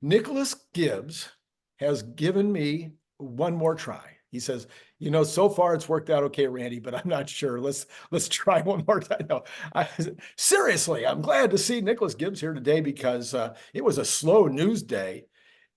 Nicholas Gibbs has given me one more try. He says, you know, so far it's worked out okay, Randy, but I'm not sure. Let's try one more time. No, seriously, I'm glad to see Nicholas Gibbs here today because it was a slow news day,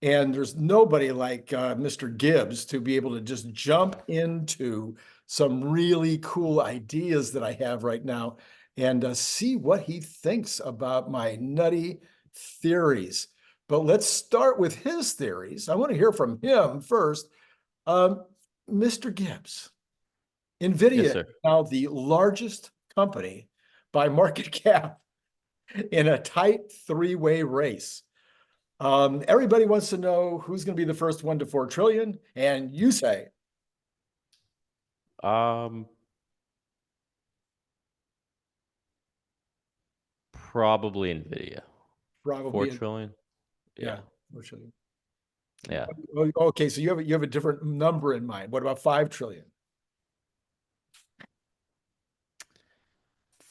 and there's nobody like Mr. Gibbs to be able to just jump into some really cool ideas that I have right now and see what he thinks about my nutty theories. But let's start with his theories. I want to hear from him first. Mr. Gibbs, Yes, NVIDIA is sir. now the largest company by market cap in a tight three-way race. Everybody wants to know who's going to be the first one to 4 trillion, and you say, Probably NVIDIA. 4 probably, trillion. yeah, Yeah. 4 trillion. Yeah. Okay, so you have a different number in mind. What about 5 trillion?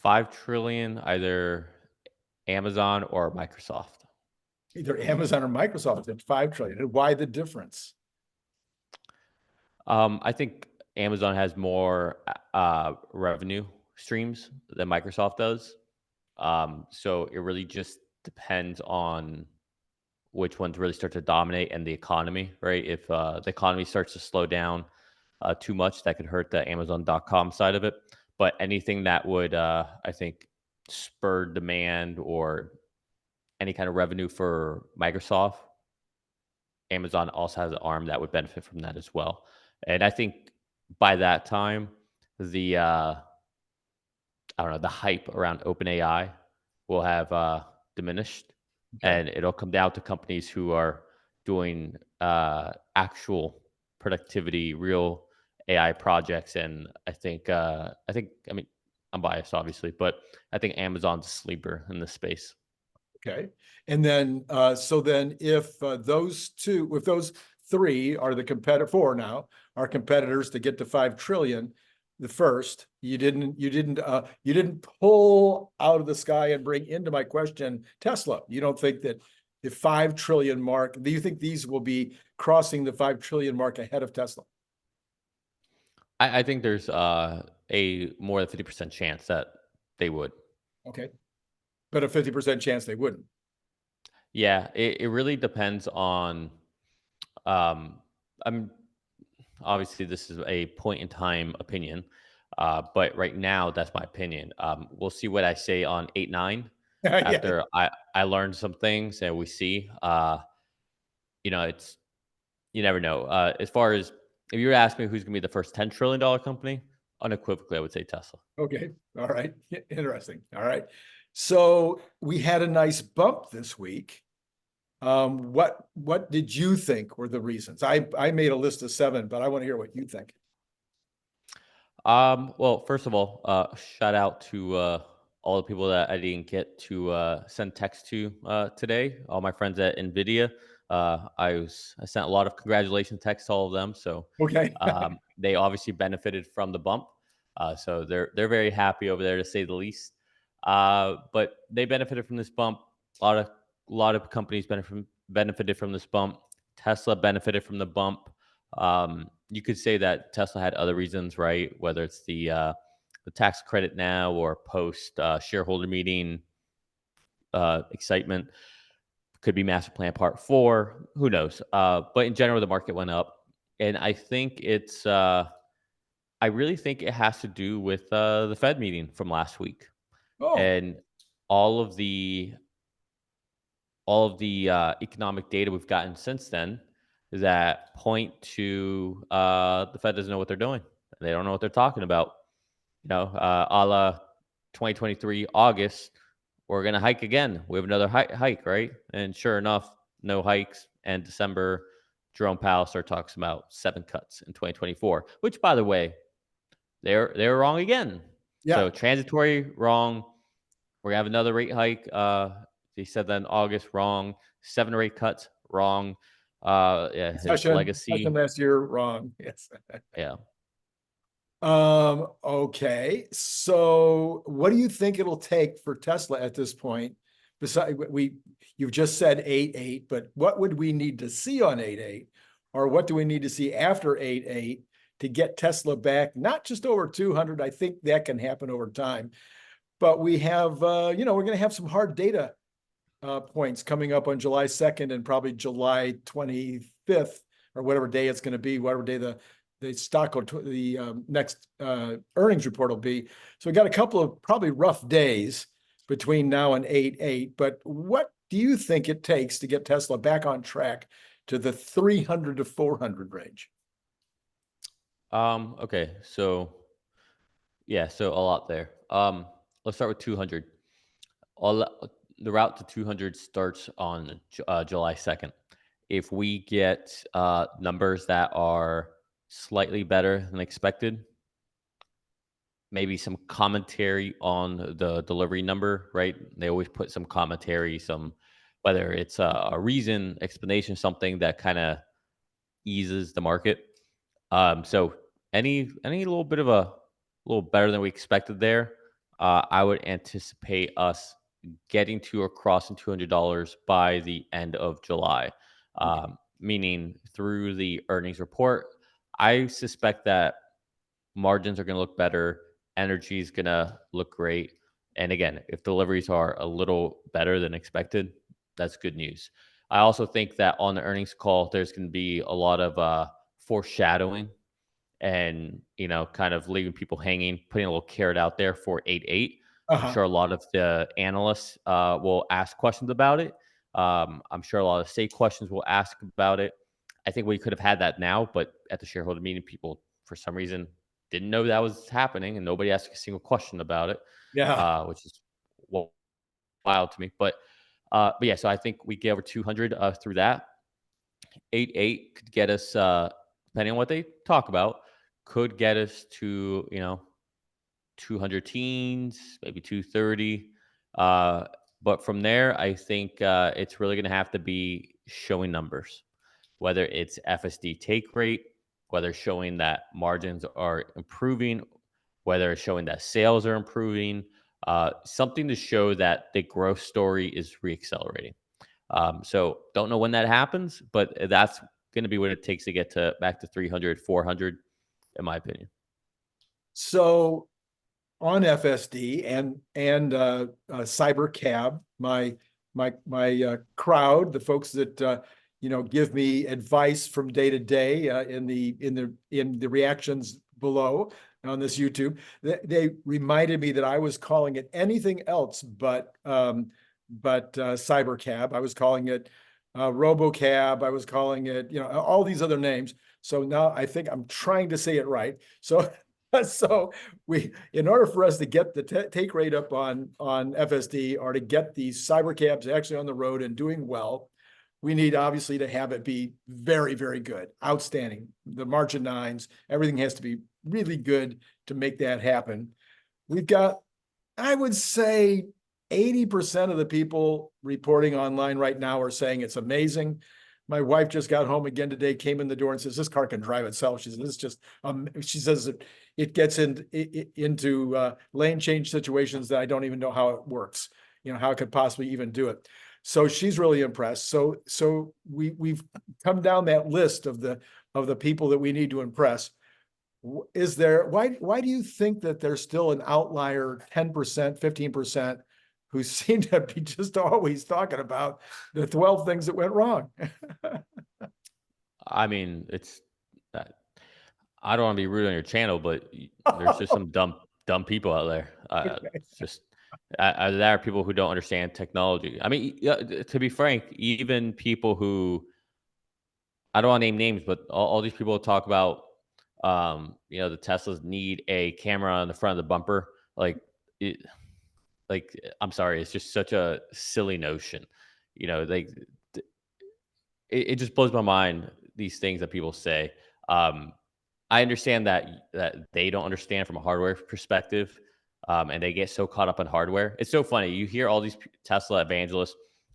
5 trillion, either Amazon or Microsoft. Either Amazon or Microsoft at 5 trillion. And why the difference? I think Amazon has more revenue streams than Microsoft does. So it really just depends on which ones really start to dominate and the economy, right? If the economy starts to slow down too much, that could hurt the Amazon.com side of it. But anything that would, I think, spur demand or any kind of revenue for Microsoft, Amazon also has an arm that would benefit from that as well. And I think by that time, the I don't know, the hype around OpenAI will have diminished, Okay. and it'll come down to companies who are doing actual productivity, real AI projects. And I mean, I'm biased, obviously, but I think Amazon's a sleeper in this space. Okay. And then, so then if those three are the competitor, four now are competitors to get to 5 trillion, the first, you didn't pull out of the sky and bring into my question Tesla. You don't think that the 5 trillion mark, do you think these will be crossing the 5 trillion mark ahead of Tesla? I think there's a more than 50% chance that they would. Okay. But a 50% chance they wouldn't. Yeah, it really depends on. I'm Obviously this is a point in time opinion, but right now that's my opinion. We'll see what I say on 8-9 Yeah. after I learned some things and we see. It's you never know. As far as if you were asking me who's going to be the first $10 trillion company, unequivocally, I would say Tesla. Okay. All right. Interesting. All right. So we had a nice bump this week. What did you think were the reasons? I made a list of 7, but I want to hear what you think. Well, first of all, shout out to all the people that I didn't get to send text to today. All my friends at NVIDIA. I sent a lot of congratulations texts to all of them. So Okay. they obviously benefited from the bump. So they're very happy over there, to say the least. But they benefited from this bump. A lot of companies benefited from this bump. Tesla benefited from the bump. You could say that Tesla had other reasons, right? Whether it's the tax credit now or post shareholder meeting excitement, could be master plan part 4. Who knows? But in general, the market went up, and I think I really think it has to do with the Fed meeting from last week Oh, and all of the economic data we've gotten since then that point to the Fed doesn't know what they're doing. They don't know what they're talking about. A la 2023 August, we're going to hike again. We have another hike, right? And sure enough, no hikes. And December, Jerome Powell started talking about 7 cuts in 2024, which, by the way, they're wrong again. yeah. So transitory, wrong. We're going to have another rate hike. They said that in August, wrong. 7 or 8 cuts, wrong. Yeah, his Session legacy. last year, wrong. Yes. Yeah. Okay. So what do you think it'll take for Tesla at this point Besides, you've just said 8.8, but what would we need to see on 8.8? Or what do we need to see after 8.8 to get Tesla back, not just over 200? I think that can happen over time. But we have, we're going to have some hard data points coming up on July 2nd and probably July 25th, or whatever day it's going to be, whatever day the stock or the next earnings report will be. So we got a couple of probably rough days between now and 8.8. But what do you think it takes to get Tesla back on track to the 300 to 400 range? Okay, so yeah, so a lot there. Let's start with 200. The route to 200 starts on July 2nd. If we get numbers that are slightly better than expected, maybe some commentary on the delivery number, right? They always put some commentary, whether it's a reason, explanation, something that kind of eases the market. So any little bit of a little better than we expected there, I would anticipate us getting to or crossing $200 by the end of July, meaning through the earnings report. I suspect that margins are going to look better, energy is going to look great. And again, if deliveries are a little better than expected, that's good news. I also think that on the earnings call, there's going to be a lot of foreshadowing and, kind of leaving people hanging, putting a little carrot out there for 8.8. I'm Uh-huh. sure a lot of the analysts will ask questions about it. I'm sure a lot of state questions will ask about it. I think we could have had that now, but at the shareholder meeting, people, for some reason, didn't know that was happening, and nobody asked a single question about it, Yeah. which is wild to me. But yeah, so I think we get over 200 through that. 8.8 could get us, depending on what they talk about, could get us to 200 teens, maybe 230. But from there, I think it's really going to have to be showing numbers, whether it's FSD take rate, whether showing that margins are improving, whether it's showing that sales are improving, something to show that the growth story is reaccelerating. So don't know when that happens, but that's going to be what it takes to get back to 300, 400, in my opinion. So on FSD and CyberCab, my crowd, the folks that give me advice from day to day in the reactions below on this YouTube, they reminded me that I was calling it anything else but CyberCab. I was calling it RoboCab. I was calling it all these other names. So now I think I'm trying to say it right. So so in order for us to get the take rate up on FSD, or to get these cybercabs actually on the road and doing well, we need obviously to have it be very, very good, outstanding. The margin nines, everything has to be really good to make that happen. We've got, I would say, 80% of the people reporting online right now are saying it's amazing. My wife just got home again today, came in the door and says, this car can drive itself. She says, this is just, she says it gets into lane change situations that I don't even know how it works, how it could possibly even do it. So she's really impressed. So we've come down that list of the people that we need to impress. Why do you think that there's still an outlier 10%, 15% who seem to be just always talking about the 12 things that went wrong? I mean, I don't want to be rude on your channel, but there's just some dumb people out there. It's just there are people who don't understand technology. I mean, to be frank, even people who, I don't want to name names, but all these people talk about, the Teslas need a camera on the front of the bumper. I'm sorry, it's just such a silly notion. It just blows my mind, these things that people say. I understand that they don't understand from a hardware perspective, and they get so caught up in hardware. It's so funny. You hear all these Tesla evangelists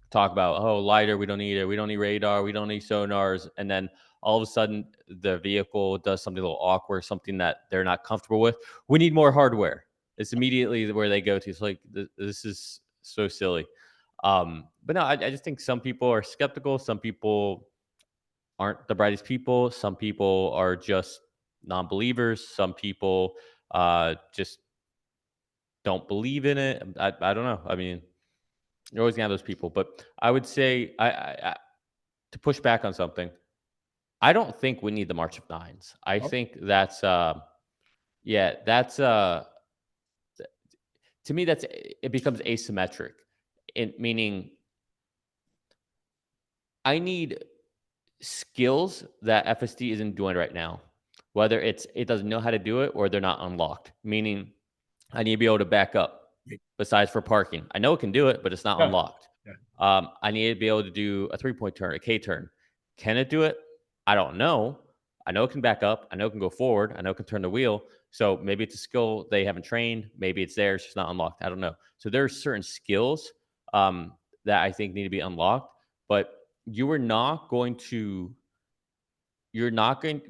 talk about, oh, LiDAR, we don't need it. We don't need radar. We don't need sonars. And then all of a sudden, the vehicle does something a little awkward, something that they're not comfortable with. We need more hardware. It's immediately where they go to. It's like, this is so silly. But no, I just think some people are skeptical. Some people aren't the brightest people. Some people are just non-believers. Some people just don't believe in it. I don't know. I mean, you're always gonna have those people. But I would say, to push back on something, I don't think we need the March of Nines. I Oh, think that's yeah, that's to me that's it becomes asymmetric. Meaning I need skills that FSD isn't doing right now. Whether it doesn't know how to do it or they're not unlocked. Meaning I need to be able to back up great. besides for parking. I know it can do it, but it's not Yeah, unlocked. yeah. I need to be able to do a 3-point turn, a K turn. Can it do it? I don't know. I know it can back up. I know it can go forward. I know it can turn the wheel. So maybe it's a skill they haven't trained. Maybe it's there. It's just not unlocked. I don't know. So there are certain skills that I think need to be unlocked. But you are not going to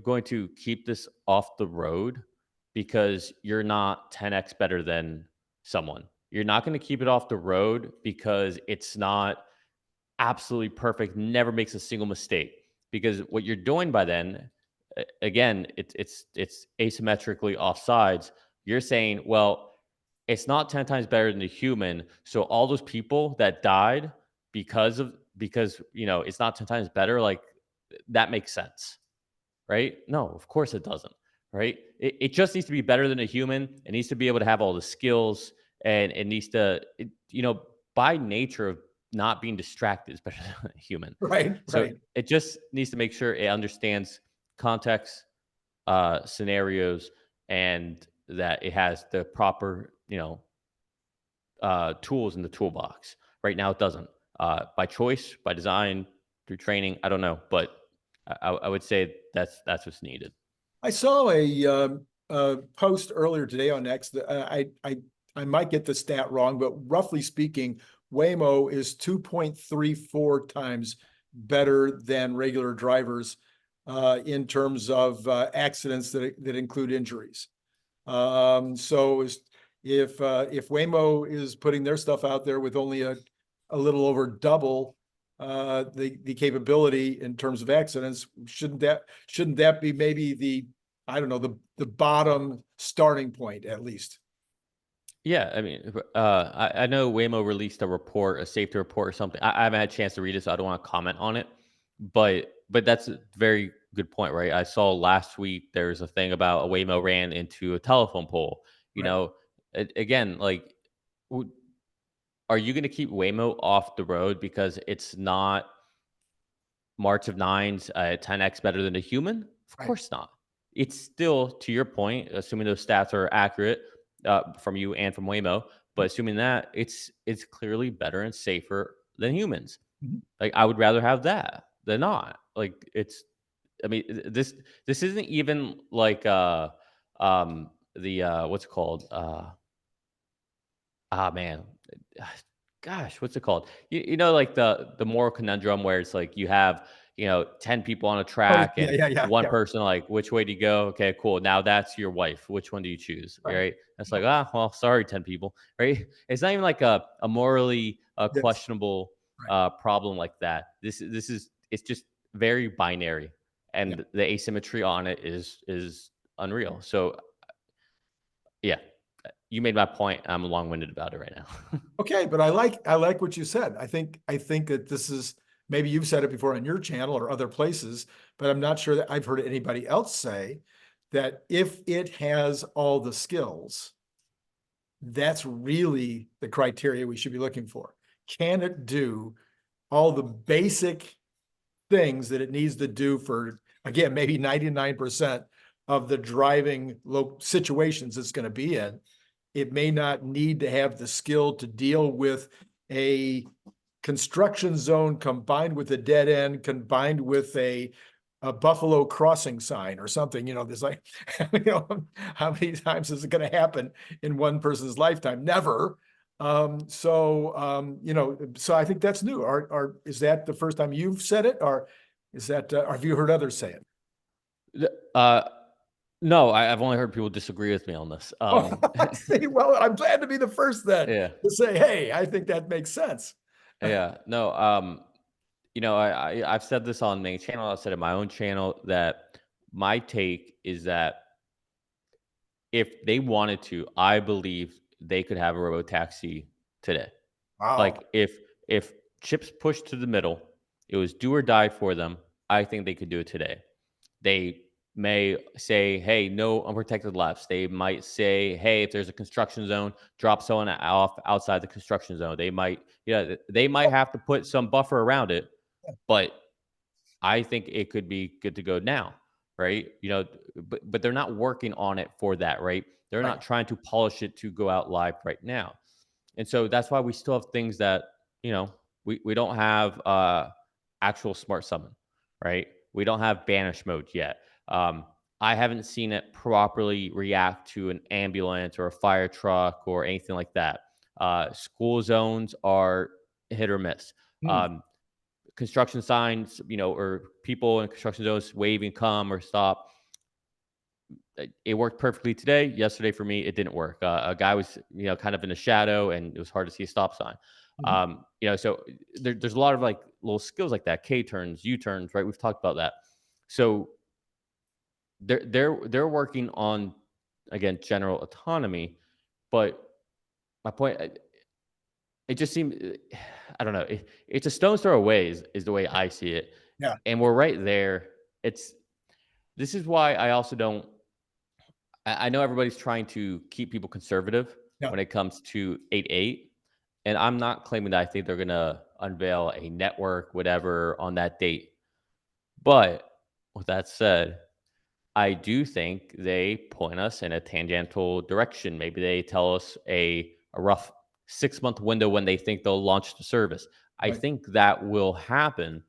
going to keep this off the road because you're not 10x better than someone. You're not going to keep it off the road because it's not absolutely perfect, never makes a single mistake. Because what you're doing by then, again, it's asymmetrically offsides. You're saying, well, it's not 10 times better than the human. So all those people that died because it's not 10 times better, like that makes sense, right? No, of course it doesn't, right? It just needs to be better than a human. It needs to be able to have all the skills, and it needs to, by nature of not being distracted is better than a human. Right, So right. it just needs to make sure it understands context, scenarios, and that it has the proper, tools in the toolbox. Right now, it doesn't. By choice, by design, through training, I don't know, but I would say that's what's needed. I saw a post earlier today on X that I might get the stat wrong, but roughly speaking, Waymo is 2.34 times better than regular drivers in terms of accidents that include injuries. So if Waymo is putting their stuff out there with only a little over double the capability in terms of accidents, shouldn't that be maybe the, I don't know, the bottom starting point at least? Yeah, I mean, I know Waymo released a report, a safety report or something. I haven't had a chance to read it, so I don't want to comment on it. But that's a very good point, right? I saw last week there was a thing about a Waymo ran into a telephone pole. You Right. know, again, like, w- are you going to keep Waymo off the road because it's not March of Nines 10x better than a human? Of Right. course not. It's still, to your point, assuming those stats are accurate from you and from Waymo, but assuming that it's clearly better and safer than humans. Mhm. Like I would rather have that than not. Like it's, I mean, this isn't even like the what's it called? Man, gosh, what's it called? Like the moral conundrum where it's like you have 10 people on a Oh, track yeah, and yeah, yeah, one yeah. person like, which way do you go? Okay, cool. Now that's your wife. Which one do you choose? Right. Right? It's like, well, sorry, 10 people. Right? It's not even like a morally Yes. questionable Right. problem like that. This is it's just very binary, Yeah. and the asymmetry on it is unreal. So yeah, you made my point. I'm long winded about it right now. Okay, but I like what you said. I think that this is, maybe you've said it before on your channel or other places, but I'm not sure that I've heard anybody else say that if it has all the skills, that's really the criteria we should be looking for. Can it do all the basic things that it needs to do for, again, maybe 99% of the driving situations it's going to be in? It may not need to have the skill to deal with a construction zone combined with a dead end, combined with a Buffalo crossing sign or something. There's like, how many times is it going to happen in one person's lifetime? Never. So I think that's new. Is that the first time you've said it, or is that, or have you heard others say it? Uh, no, I've only heard people disagree with me on this. Oh, see, well, I'm glad to be the first then Yeah. to say, hey, I think that makes sense. Yeah, no, I've said this on main channel. I've said it on my own channel that my take is that if they wanted to, I believe they could have a robo taxi today. Wow. Like if chips pushed to the middle, it was do or die for them. I think they could do it today. They may say, "Hey, no unprotected lefts." They might say, "Hey, if there's a construction zone, drop someone off outside the construction zone." They might, yeah, they might have to put some buffer around it, but I think it could be good to go now, right? But they're not working on it for that, right? They're Right. not trying to polish it to go out live right now. And so that's why we still have things that, we don't have actual smart summon, right? We don't have banish mode yet. I haven't seen it properly react to an ambulance or a fire truck or anything like that. School zones are hit or miss. Hmm. Um, Construction signs, or people in construction zones waving come or stop. It worked perfectly today. Yesterday for me, it didn't work. A guy was, kind of in a shadow, and it was hard to see a stop sign. Mhm. So there's a lot of like little skills like that, K turns, U turns, right? We've talked about that. So they're working on, again, general autonomy, but my point, it just seems, I don't know, it's a stone's throw away is the way I see it, Yeah. and we're right there. This is why I also don't. I know everybody's trying to keep people conservative Yeah. when it comes to 8.8, and I'm not claiming that I think they're gonna unveil a network, whatever, on that date. But with that said, I do think they point us in a tangential direction. Maybe they tell us a rough 6-month window when they think they'll launch the service. I Right. think that will happen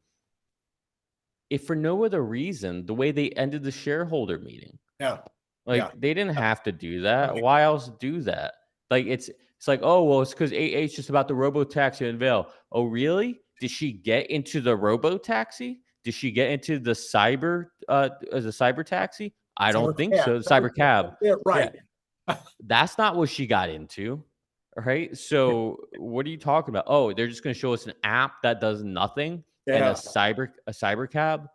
if for no other reason, the way they ended the shareholder meeting. Yeah. Like, Yeah. they didn't Yeah. have to do that. Right. Why else do that? Like, it's like, "Oh, well, it's because 8 just about the robo taxi unveil." Oh, really? Did she get into the robo taxi? Did she get into the cyber taxi? I Cyber don't think cab. so. The Cyber cyber cab. cab. That's it. Yeah, Right. that's not what she got into, right? So, what are you talking about? Oh, they're just gonna show us an app that does nothing and Yeah. a cyber cab,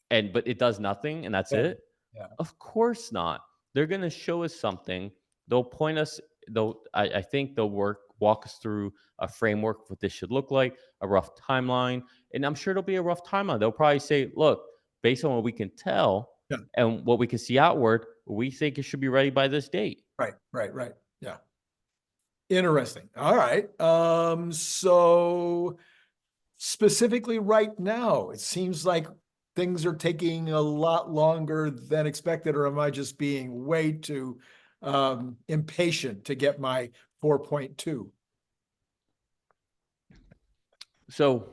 but it does nothing, and that's Yeah. it? Yeah. Of course not. They're going to show us something. They'll point us. I think they'll walk us through a framework of what this should look like, a rough timeline, and I'm sure it'll be a rough timeline. They'll probably say, "Look, based on what we can tell Yeah. and what we can see outward, we think it should be ready by this date." Right. Right. Right. Yeah. Interesting. All right. So specifically right now, it seems like things are taking a lot longer than expected, or am I just being way too impatient to get my 4.2? So,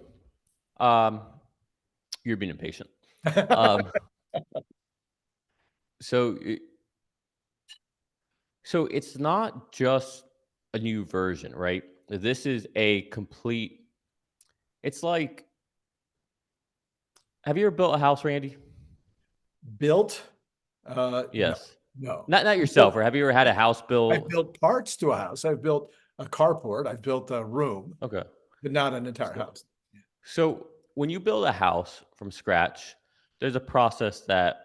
um, you're being impatient. Um, so, so it's not just a new version, right? This is a complete. It's like, have you ever built a house, Randy? Built? No, Yes. no. Not yourself, or have you ever had a house I've built? built parts to a house. I've built a carport. I've built a room, Okay. but not an entire So, house. so when you build a house from scratch, there's a process that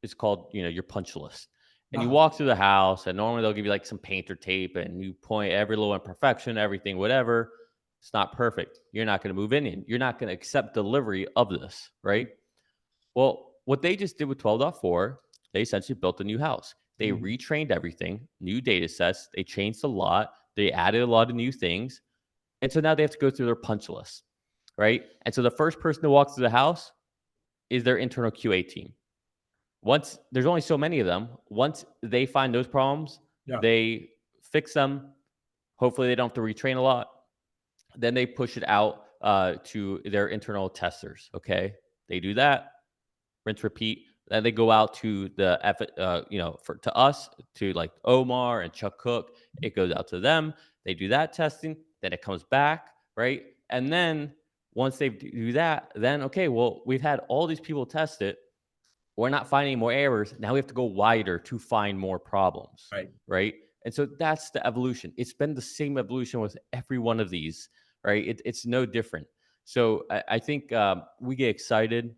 is called, your punch list. And you Uh-huh. walk through the house, and normally they'll give you like some paint or tape, and you point every little imperfection, everything, whatever. It's not perfect. You're not going to move in. You're not going to accept delivery of this, right? Well, what they just did with 12.4, they essentially built a new house. They Mhm. retrained everything, new data sets. They changed a lot. They added a lot of new things. And so now they have to go through their punch list, right? And so the first person to walk through the house is their internal QA team. Once there's only so many of them, once they find those problems, Yeah. they fix them. Hopefully, they don't have to retrain a lot. Then they push it out to their internal testers. Okay, they do that, rinse, repeat. Then they go out to to us, to like Omar and Chuck Cook. It goes out to them. They do that testing. Then it comes back, right? And then once they do that, then okay, well, we've had all these people test it. We're not finding more errors. Now we have to go wider to find more problems, Right. right? And so that's the evolution. It's been the same evolution with every one of these, right? It's no different. So I think we get excited,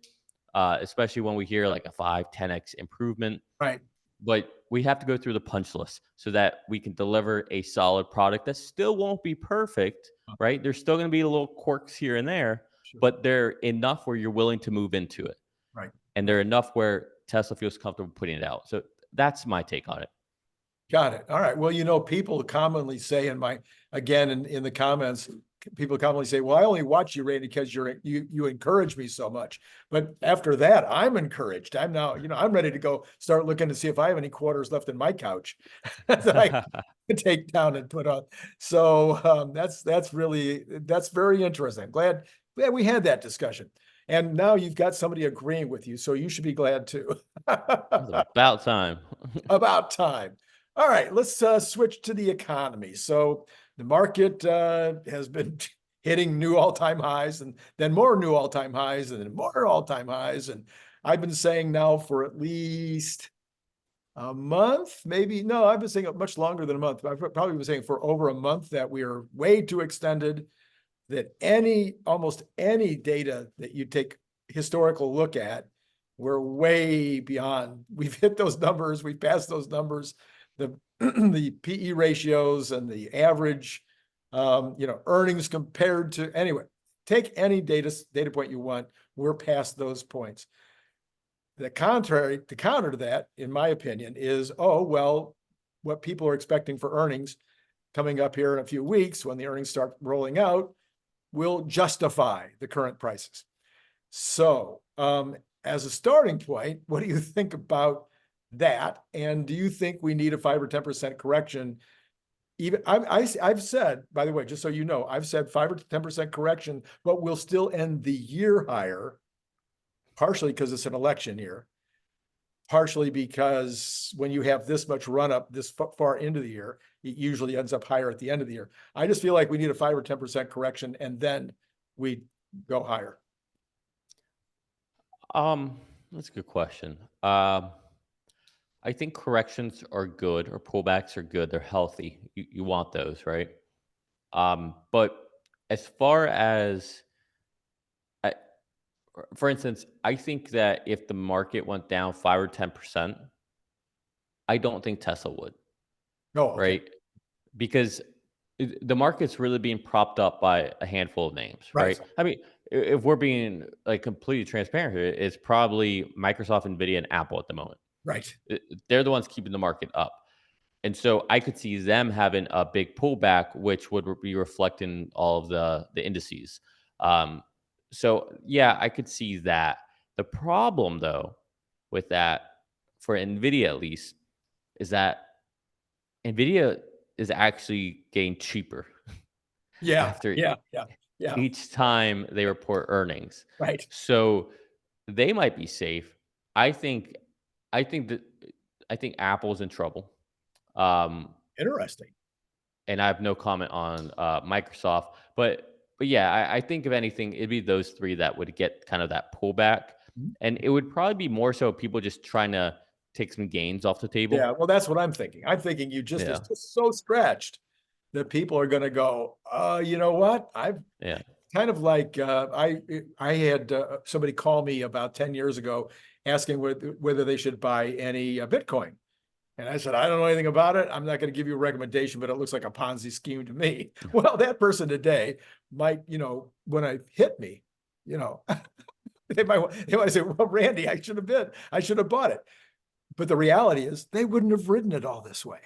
especially when we hear like a 5, 10x improvement, Right. but we have to go through the punch list so that we can deliver a solid product that still won't be perfect, right? There's still going to be little quirks here and there, Sure. but they're enough where you're willing to move into it. Right. And they're enough where Tesla feels comfortable putting it out. So that's my take on it. Got it. All right. Well, people commonly say again, in the comments, people commonly say, well, I only watch you, Randy, because you encourage me so much. But after that, I'm encouraged. I'm now, I'm ready to go start looking to see if I have any quarters left in my couch that I can take down and put on. So that's very interesting. Glad we had that discussion. And now you've got somebody agreeing with you, so you should be glad too. It's about time. About time. All right, let's switch to the economy. So the market has been hitting new all-time highs, and then more new all-time highs, and then more all-time highs. And I've been saying now for at least a month, maybe. No, I've been saying it much longer than a month. I've probably been saying for over a month that we are way too extended, that almost any data that you take historical look at, we're way beyond. We've hit those numbers. We've passed those numbers. The PE ratios and the average, earnings compared to, anyway, take any data point you want, we're past those points. The counter to that, in my opinion, is, what people are expecting for earnings coming up here in a few weeks when the earnings start rolling out will justify the current prices. So, as a starting point, what do you think about that? And do you think we need a 5 or 10% correction? Even I've said, by the way, just so you know, I've said 5 or 10% correction, but we'll still end the year higher, partially because it's an election year, partially because when you have this much run up this far into the year, it usually ends up higher at the end of the year. I just feel like we need a 5 or 10% correction, and then we go higher. That's a good question. I think corrections are good, or pullbacks are good. They're healthy. You want those, right? But as far as, for instance, I think that if the market went down 5 or 10%, I don't think Tesla would. No, okay. Right? Because the market's really being propped up by a handful of names, right? I mean, if we're being like completely transparent here, it's probably Microsoft, Nvidia, and Apple at the moment. Right. They're the ones keeping the market up. And so I could see them having a big pullback, which would be reflecting all of the indices. So yeah, I could see that. The problem though with that, for Nvidia at least, is that Nvidia is actually getting cheaper Yeah. after Yeah. each time they report earnings. Right. So they might be safe. I think I think Apple's in trouble. Interesting. And I have no comment on Microsoft, but yeah, I think if anything, it'd be those three that would get kind of that pullback, and it would probably be more so people just trying to take some gains off the table. Yeah, well, that's what I'm thinking. I'm thinking it's just so stretched that people are going to go, you know what? Kind of like I had somebody call me about 10 years ago asking whether they should buy any Bitcoin. And I said, I don't know anything about it. I'm not going to give you a recommendation, but it looks like a Ponzi scheme to me. Well, that person today might, when it hit me, they might say, well, Randy, I should have bought it. But the reality is they wouldn't have ridden it all this way.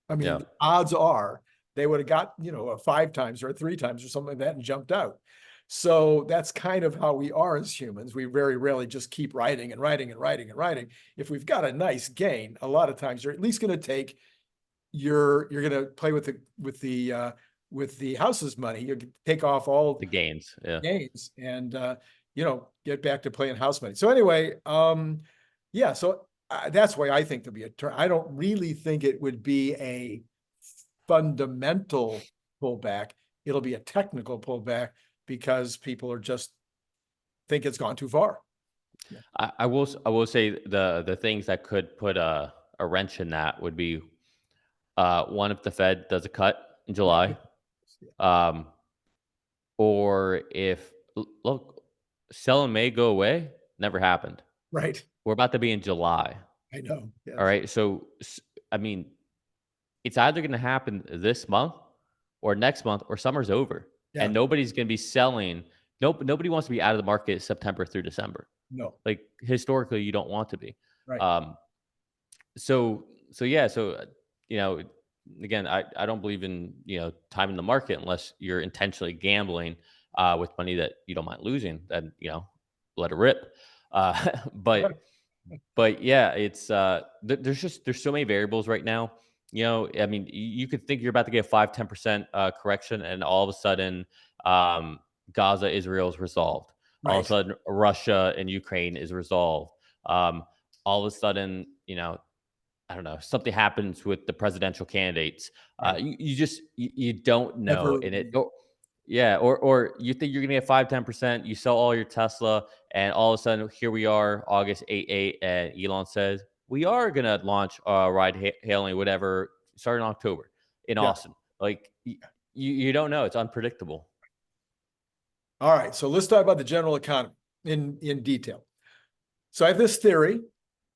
I mean, the odds are they would have got, a 5 times or a 3 times or something like that and jumped out. So that's kind of how we are as humans. We very rarely just keep riding and riding and riding and riding. If we've got a nice gain, a lot of times you're at least going to take you're going to play with the house's money. You take off all the gains, and get back to playing house money. So anyway, so that's why I think there'll be a turn. I don't really think it would be a fundamental pullback. It'll be a technical pullback because people are just think it's gone too far. I will say the things that could put a wrench in that would be one, if the Fed does a cut in July. or if look, sell in May, go away, never happened. Right. We're about to be in July. I know. All Yes. right. So, I mean, it's either going to happen this month or next month or summer's over. Yeah. And nobody's going to be selling. Nope. Nobody wants to be out of the market September through December. No. Like historically, you don't want to be. Right. Um, so yeah. So, you know, again, I don't believe in, timing the market unless you're intentionally gambling with money that you don't mind losing, then, let it rip. But yeah, it's there's so many variables right now. I mean, you could think you're about to get a 5-10% correction, and all of a sudden, um, Gaza, Israel is resolved. All of a Right. sudden, Russia and Ukraine is resolved. Um, all of a sudden, I don't know, something happens with the presidential candidates. Right. You don't know, Never. and yeah, or you think you're gonna get 5-10%, you sell all your Tesla, and all of a sudden here we are, August 8, and Elon says we are gonna launch ride hailing, whatever, starting in October in Yeah. Austin. Like you don't know, it's unpredictable. All right. So let's talk about the general economy in detail. So I have this theory.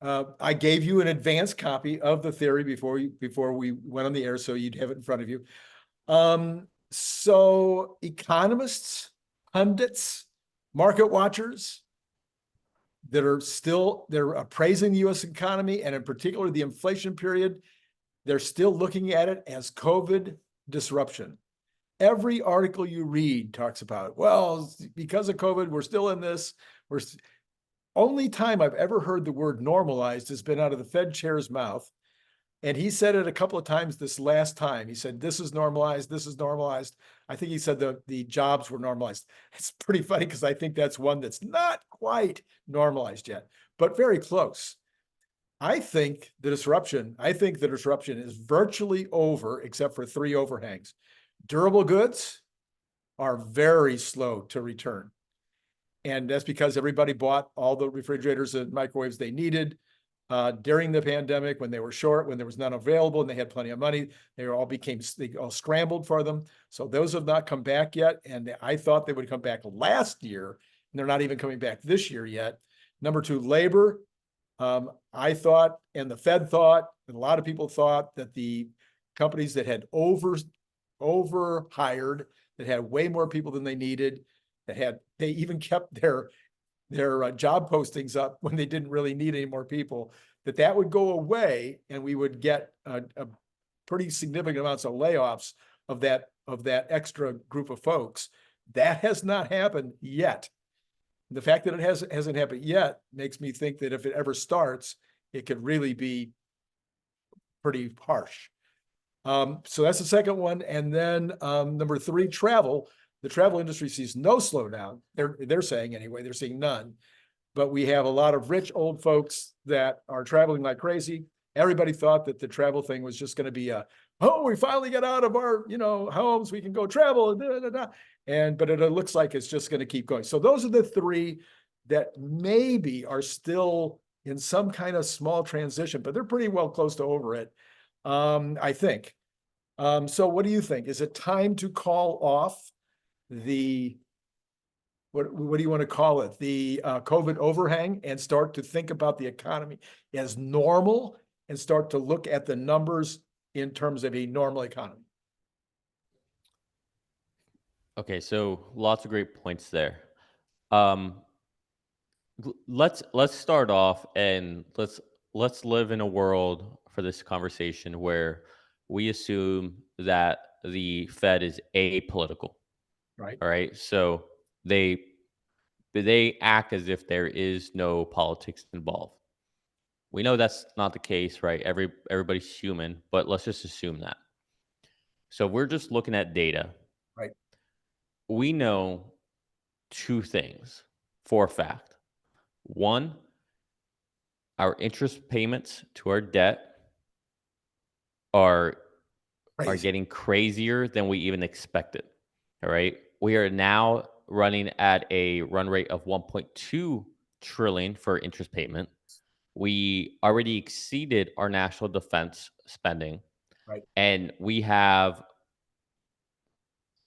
I gave you an advanced copy of the theory before we went on the air, so you'd have it in front of you. So economists, pundits, market watchers they're appraising the U.S. economy, and in particular the inflation period, they're still looking at it as COVID disruption. Every article you read talks about, well, because of COVID, we're still in this. Only time I've ever heard the word normalized has been out of the Fed chair's mouth. And he said it a couple of times this last time. He said, this is normalized. This is normalized. I think he said the jobs were normalized. It's pretty funny because I think that's one that's not quite normalized yet, but very close. I think the disruption is virtually over, except for three overhangs. Durable goods are very slow to return. And that's because everybody bought all the refrigerators and microwaves they needed during the pandemic when they were short, when there was none available and they had plenty of money. They all scrambled for them. So those have not come back yet. And I thought they would come back last year, and they're not even coming back this year yet. Number two, labor. I thought, and the Fed thought, and a lot of people thought that the companies that had overhired, that had way more people than they needed, they even kept their job postings up when they didn't really need any more people, that would go away, and we would get a pretty significant amounts of layoffs of that extra group of folks. That has not happened yet. The fact that it hasn't happened yet makes me think that if it ever starts, it could really be pretty harsh. So that's the second one. And then number three, travel. The travel industry sees no slowdown. They're saying anyway, they're seeing none. But we have a lot of rich old folks that are traveling like crazy. Everybody thought that the travel thing was just going to be we finally get out of our homes, we can go travel. But it looks like it's just going to keep going. So those are the three that maybe are still in some kind of small transition, but they're pretty well close to over it, I think. So what do you think? Is it time to call off what do you want to call it? The COVID overhang, and start to think about the economy as normal and start to look at the numbers in terms of a normal economy? Okay, so lots of great points there. Um, let's start off, and let's live in a world for this conversation where we assume that the Fed is apolitical. Right. All right, so they act as if there is no politics involved. We know that's not the case, right? Everybody's human, but let's just assume that. So we're just looking at data. Right. We know two things for a fact. One, our interest payments to our debt are Crazy. getting crazier than we even expected. All right. We are now running at a run rate of 1.2 trillion for interest payment. We already exceeded our national defense spending. Right. And we have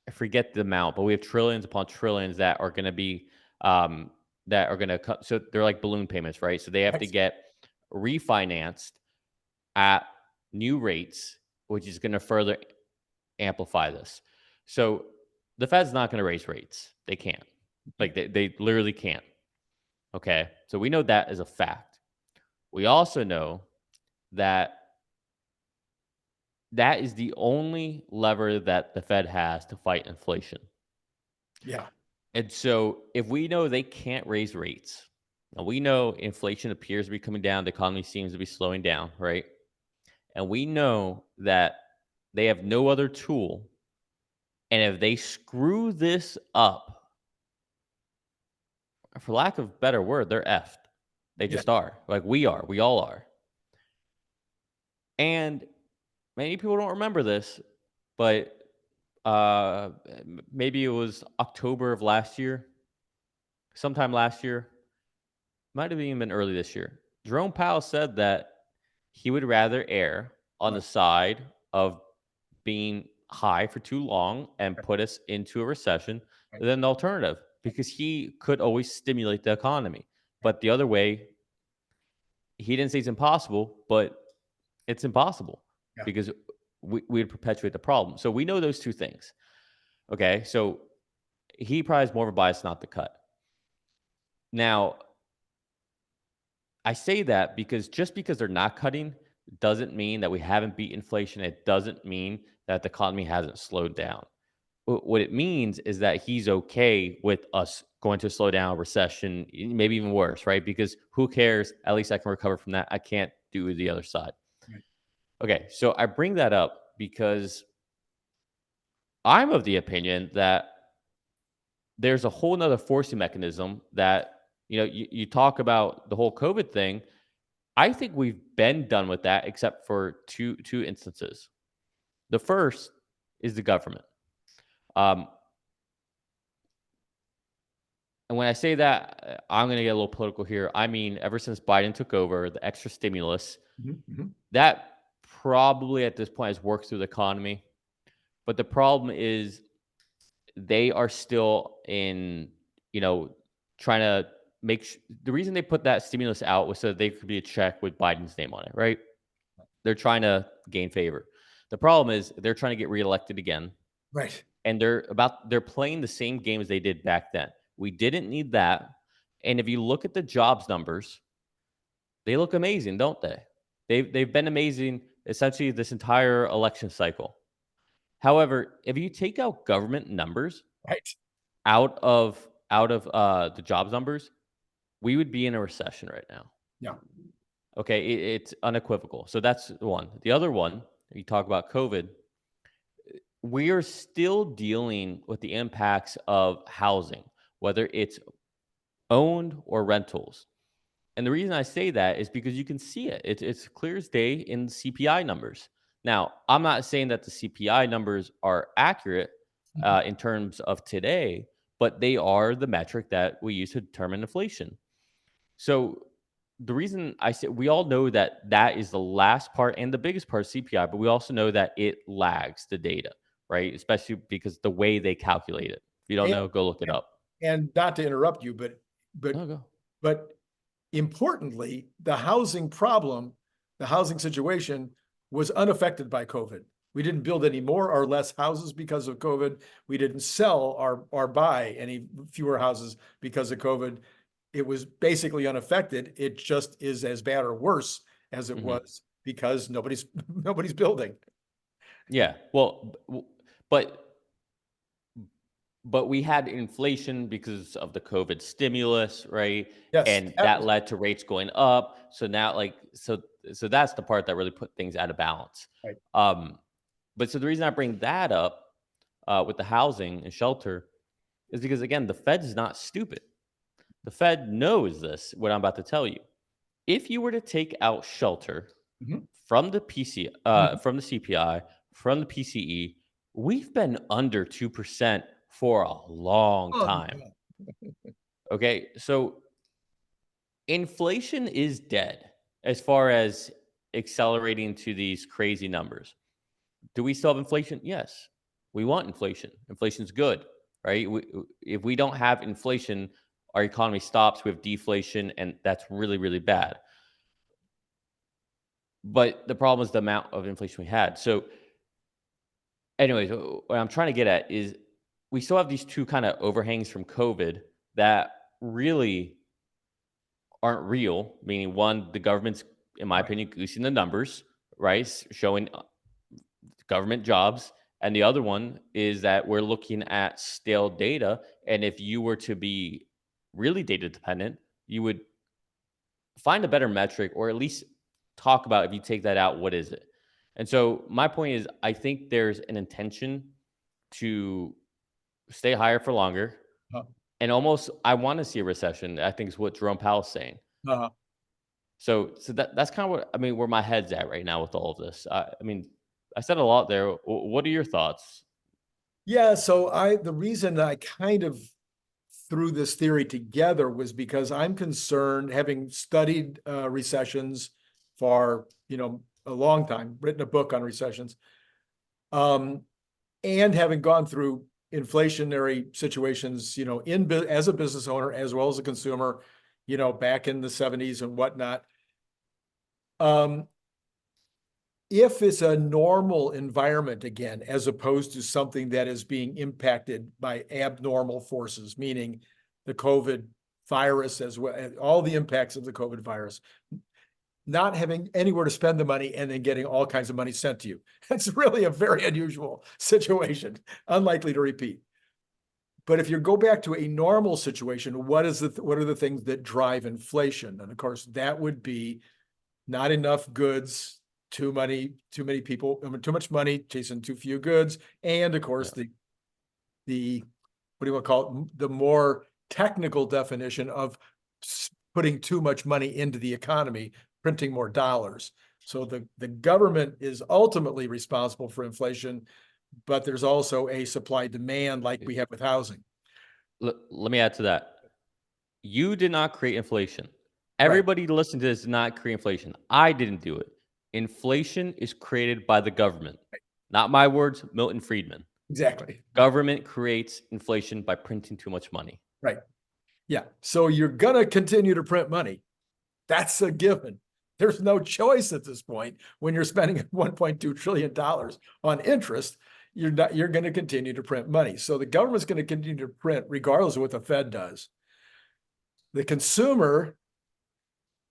I forget the amount, but we have trillions upon trillions that are going to be that are going to come. So they're like balloon payments, right? So they have to Right. get refinanced at new rates, which is going to further amplify this. So the Fed's not going to raise rates. They can't. Like they literally can't. Okay. So we know that is a fact. We also know that that is the only lever that the Fed has to fight inflation. Yeah. And so if we know they can't raise rates, and we know inflation appears to be coming down, the economy seems to be slowing down, right? And we know that they have no other tool. And if they screw this up, for lack of a better word, they're effed. They Yeah. just are. Like we are. We all are. And many people don't remember this, but maybe it was October of last year, sometime last year, might have even been early this year. Jerome Powell said that he would rather err on the Right. side of being high for too long and Right. put us into a recession Right. than the alternative, because he could always stimulate the economy. Right. But the other way, he didn't say it's impossible, but it's impossible Yeah. because we'd perpetuate the problem. So we know those two things. Okay. So he probably has more of a bias not to cut. Now, I say that because just because they're not cutting doesn't mean that we haven't beat inflation. It doesn't mean that the economy hasn't slowed down. What it means is that he's okay with us going to a slowdown, recession, maybe even worse, right? Because who cares? At least I can recover from that. I can't do the other side. Right. Okay, so I bring that up because I'm of the opinion that there's a whole nother forcing mechanism that, you talk about the whole COVID thing. I think we've been done with that except for two instances. The first is the government. Um, and when I say that, I'm going to get a little political here. I mean, ever since Biden took over, the extra stimulus, that probably at this point has worked through the economy. But the problem is they are still in, trying to the reason they put that stimulus out was so they could be a check with Biden's name on it, right? They're trying to gain favor. The problem is they're trying to get reelected again. Right. And they're playing the same game as they did back then. We didn't need that. And if you look at the jobs numbers, they look amazing, don't they? They've been amazing essentially this entire election cycle. However, if you take out government numbers Right. out of the jobs numbers, we would be in a recession right now. Yeah. Okay, it's unequivocal. So that's one. The other one, you talk about COVID, we are still dealing with the impacts of housing, whether it's owned or rentals. And the reason I say that is because you can see it. It's clear as day in the CPI numbers. Now, I'm not saying that the CPI numbers are accurate in terms of today, but they are the metric that we use to determine inflation. So the reason I say, we all know that that is the last part and the biggest part of CPI, but we also know that it lags the data, right? Especially because the way they calculate it. If you don't And, know, go look it up. and not to interrupt you, but No, go. but importantly, the housing problem, the housing situation was unaffected by COVID. We didn't build any more or less houses because of COVID. We didn't sell or buy any fewer houses because of COVID. It was basically unaffected. It just is as bad or worse as it was because nobody's building. Yeah. Well, but we had inflation because of the COVID stimulus, right? Yes. And that led to rates going up. So now, so that's the part that really put things out of balance. Right. But so the reason I bring that up with the housing and shelter is because, again, the Fed is not stupid. The Fed knows this, what I'm about to tell you. If you were to take out shelter from the from the CPI, from the PCE, we've been under 2% for a long time. Okay, so inflation is dead as far as accelerating to these crazy numbers. Do we still have inflation? Yes. We want inflation. Inflation's good, right? If we don't have inflation, our economy stops. We have deflation, and that's really, really bad. But the problem is the amount of inflation we had. So, anyways, what I'm trying to get at is we still have these two kind of overhangs from COVID that really aren't real. Meaning, one, the government's, in my Right. opinion, goosing the numbers, right? Showing government jobs. And the other one is that we're looking at stale data. And if you were to be really data dependent, you would find a better metric, or at least talk about, if you take that out, what is it? And so my point is, I think there's an intention to stay higher for longer. Uh, And almost, I want to see a recession. I think is what Jerome Powell's saying. uh, So that's kind of what I mean. Where my head's at right now with all of this. I mean, I said a lot there. What are your thoughts? yeah. So the reason I kind of threw this theory together was because I'm concerned, having studied recessions for, a long time, written a book on recessions, and having gone through inflationary situations, as a business owner as well as a consumer, back in the 70s and whatnot. If it's a normal environment again, as opposed to something that is being impacted by abnormal forces, meaning the COVID virus, as well, all the impacts of the COVID virus, not having anywhere to spend the money and then getting all kinds of money sent to you. That's really a very unusual situation, unlikely to repeat. But if you go back to a normal situation, what are the things that drive inflation? And of course, that would be not enough goods, too many people, too much money chasing too few goods, and of course the what do you want to call it? The more technical definition of putting too much money into the economy, printing more dollars. So the government is ultimately responsible for inflation, but there's also a supply demand like we have with housing. Let me add to that. You did not create inflation. Right. Everybody listening to this did not create inflation. I didn't do it. Inflation is created by the government. Not my words, Milton Friedman. Exactly. Government creates inflation by printing too much money. Right. Yeah. So you're going to continue to print money. That's a given. There's no choice at this point. When you're spending $1.2 trillion on interest, you're going to continue to print money. So the government's going to continue to print regardless of what the Fed does. The consumer,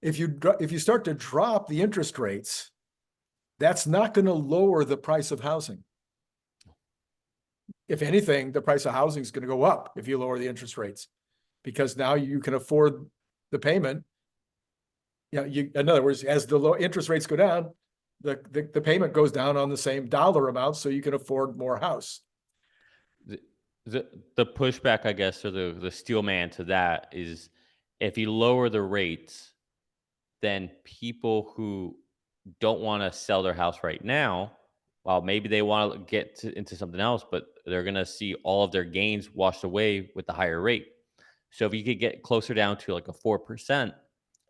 if you start to drop the interest rates, that's not going to lower the price of housing. If anything, the price of housing is going to go up if you lower the interest rates, because now you can afford the payment. In other words, as the low interest rates go down, the payment goes down on the same dollar amount, so you can afford more house. The pushback, I guess, or the steel man to that is, if you lower the rates, then people who don't want to sell their house right now, well, maybe they want to get into something else, but they're going to see all of their gains washed away with the higher rate. So if you could get closer down to like a 4%,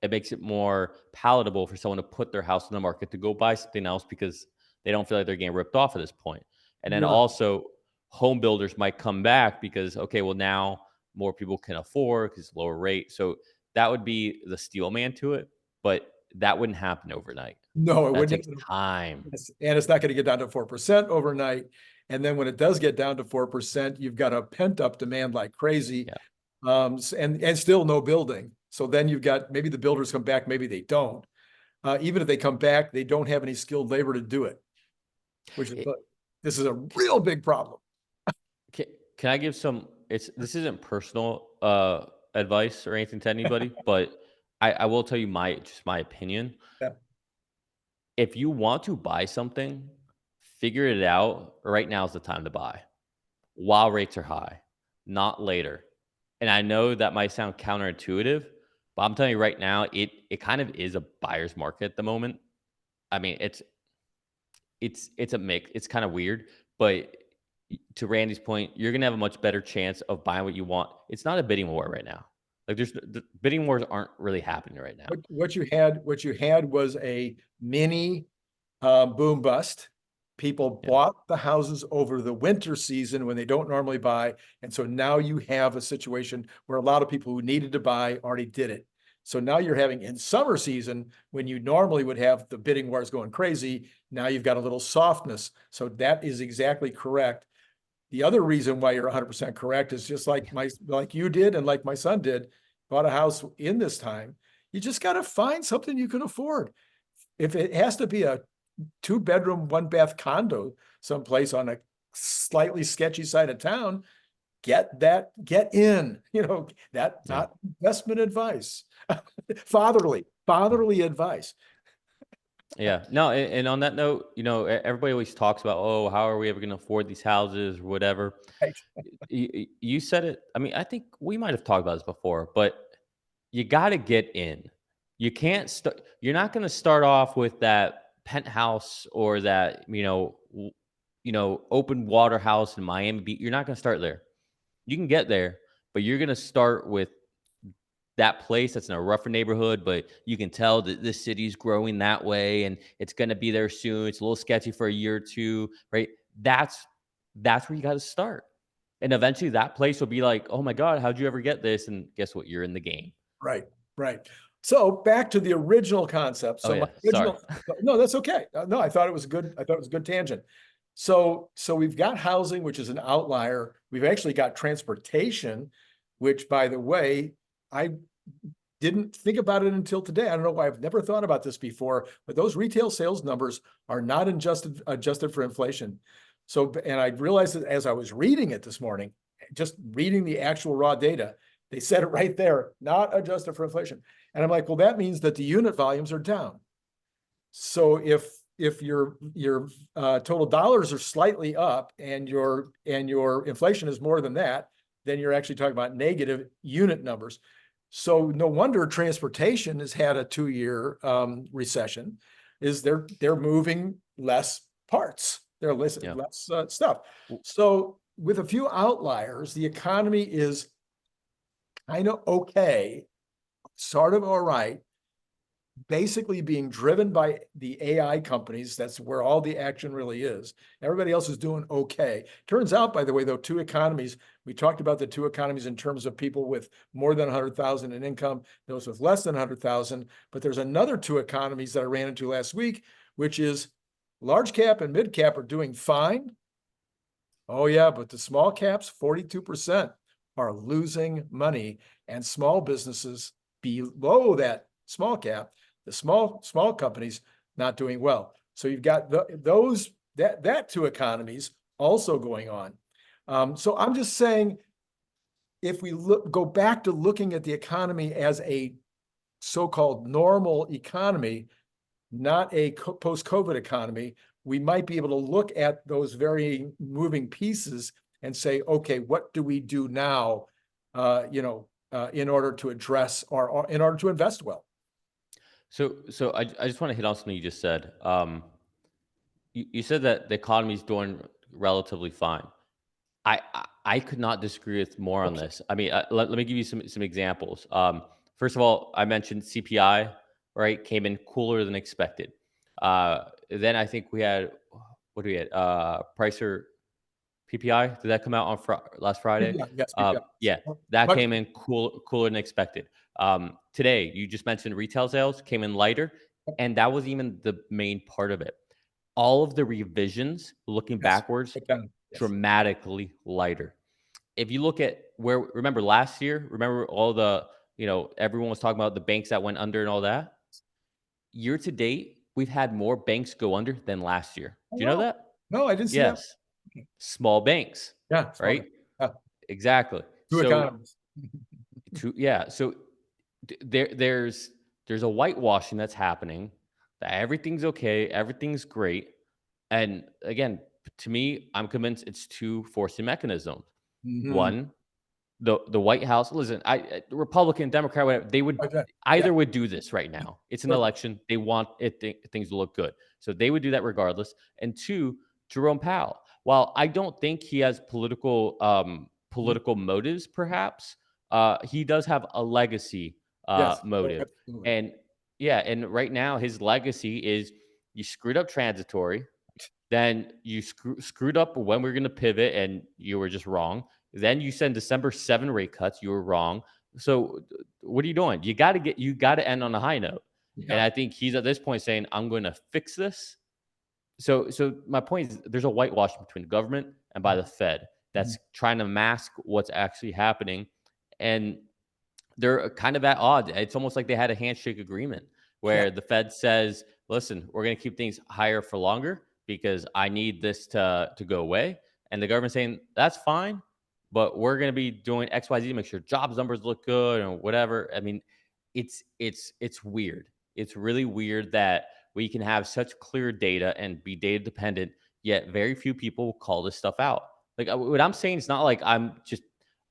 it makes it more palatable for someone to put their house in the market to go buy something else, because they don't feel like they're getting ripped off at this point. And then also, home builders might come back because, okay, well, now more people can afford because lower rate. So that would be the steel man to it, but that wouldn't happen overnight. No, it That wouldn't. takes time. And it's not going to get down to 4% overnight. And then when it does get down to 4%, you've got a pent up demand like crazy. Yeah. And still no building. So then you've got, maybe the builders come back, maybe they don't. Even if they come back, they don't have any skilled labor to do it, which is, this is a real big problem. Can I give some, this isn't personal advice or anything to anybody, but I will tell you my opinion. Yeah. If you want to buy something, figure it out. Right now is the time to buy, while rates are high, not later. And I know that might sound counterintuitive, but I'm telling you right now, it kind of is a buyer's market at the moment. I mean, it's a mix. It's kind of weird, but to Randy's point, you're gonna have a much better chance of buying what you want. It's not a bidding war right now. Like, the bidding wars aren't really happening right now. What you had was a mini boom bust, People Yeah. bought the houses over the winter season when they don't normally buy. And so now you have a situation where a lot of people who needed to buy already did it. So now you're having in summer season, when you normally would have the bidding wars going crazy, now you've got a little softness. So that is exactly correct. The other reason why you're 100% correct is just like like you did and like my son did, bought a house in this time. You just got to find something you can afford. If it has to be a 2-bedroom, 1-bath condo someplace on a slightly sketchy side of town, get in, Yeah. not investment advice, fatherly advice. Yeah. No, and on that note, everybody always talks about, oh, how are we ever going to afford these houses or whatever. Right. You said it. I mean, I think we might have talked about this before, but you got to get in. You can't start. You're not going to start off with that penthouse or that open water house in Miami Beach. You're not going to start there. You can get there, but you're going to start with that place that's in a rougher neighborhood, but you can tell that this city's growing that way and it's going to be there soon. It's a little sketchy for a year or two, right? That's where you got to start. And eventually that place will be like, oh my God, how'd you ever get this? And guess what? You're in the game. Right. So back to the original concept. Oh So my yeah. Sorry. original, no, that's okay. No, I thought it was good. I thought it was a good tangent. So we've got housing, which is an outlier. We've actually got transportation, which, by the way, I didn't think about it until today. I don't know why I've never thought about this before, but those retail sales numbers are not adjusted for inflation. So, and I realized that as I was reading it this morning, just reading the actual raw data, they said it right there, not adjusted for inflation. And I'm like, well, that means that the unit volumes are down. So if your total dollars are slightly up and your inflation is more than that, then you're actually talking about negative unit numbers. So no wonder transportation has had a 2-year recession. Is they're moving less parts. They're less stuff. So with a few outliers, the economy is kind of okay, sort of all right, basically being driven by the AI companies. That's where all the action really is. Everybody else is doing okay. Turns out, by the way, though, two economies, we talked about the two economies in terms of people with more than 100,000 in income, those with less than 100,000, but there's another two economies that I ran into last week, which is large cap and mid cap are doing fine. Oh yeah, but the small caps, 42% are losing money, and small businesses below that small cap, the small companies not doing well. So you've got that two economies also going on. So I'm just saying, if we go back to looking at the economy as a so-called normal economy, not a post-COVID economy, we might be able to look at those very moving pieces and say, okay, what do we do now, in order to address or in order to invest well? So I just want to hit on something you just said. You said that the economy is doing relatively fine. I could not disagree with more on this. I mean, let me give you some examples. First of all, I mentioned CPI, right? Came in cooler than expected. Then I think we had, what do we had? Pricer PPI. Did that come out on last Friday? Yes, Yeah, that came in cooler than expected. Today, you just mentioned retail sales came in lighter, and that was even the main part of it. All of the revisions, looking backwards, dramatically lighter. If you look at remember last year, remember all the, everyone was talking about the banks that went under and all that. Year to date, we've had more banks go under than last year. Do you know that? No, I didn't see that. Yes. Small banks. Yeah. Right? Yeah. Exactly. Two economies. So there's a whitewashing that's happening, that everything's okay, everything's great. And again, to me, I'm convinced it's two forcing mechanisms. One, the White House, listen, Republican, Democrat, whatever, they would either would do this right now. It's an election. They want things to look good. So they would do that regardless. And two, Jerome Powell. While I don't think he has political motives, perhaps, he does have a legacy motive. Absolutely. And right now his legacy is, you screwed up transitory, Then you screwed up when we were going to pivot and you were just wrong. Then you said December 7 rate cuts, you were wrong. So what are you doing? You got to end on a high note. And Yeah. I think he's at this point saying, I'm going to fix this. So my point is there's a whitewashing between the government and by the Fed Mhm. that's trying to mask what's actually happening. And they're kind of at odds. It's almost like they had a handshake agreement Yeah. where the Fed says, "Listen, we're going to keep things higher for longer because I need this to go away," and the government saying, "That's fine, but we're going to be doing X, Y, Z to make sure jobs numbers look good and whatever." I mean, it's weird. It's really weird that we can have such clear data and be data dependent, yet very few people call this stuff out. Like what I'm saying is not like I'm just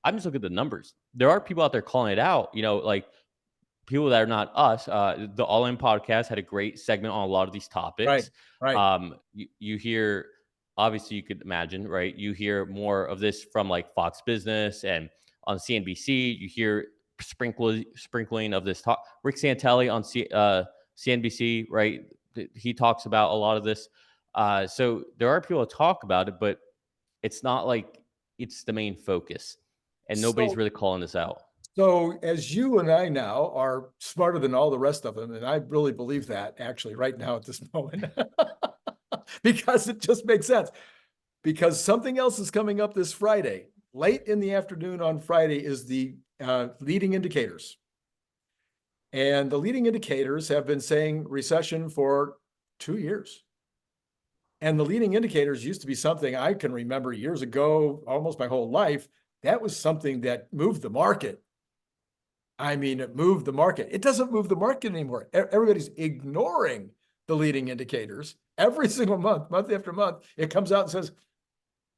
looking at the numbers. There are people out there calling it out, like people that are not us. The All In podcast had a great segment on a lot of these Right. topics. Right. You hear, obviously, you could imagine, right? You hear more of this from like Fox Business and on CNBC. You hear sprinkling of this talk. Rick Santelli on CNBC, right? He talks about a lot of this. So there are people that talk about it, but it's not like it's the main focus, and nobody's So, really calling this out. so as you and I now are smarter than all the rest of them, and I really believe that actually right now at this moment, because it just makes sense. Because something else is coming up this Friday. Late in the afternoon on Friday is the leading indicators. And the leading indicators have been saying recession for 2 years. And the leading indicators used to be something I can remember years ago, almost my whole life. That was something that moved the market. I mean, it moved the market. It doesn't move the market anymore. Everybody's ignoring the leading indicators. Every single month after month, it comes out and says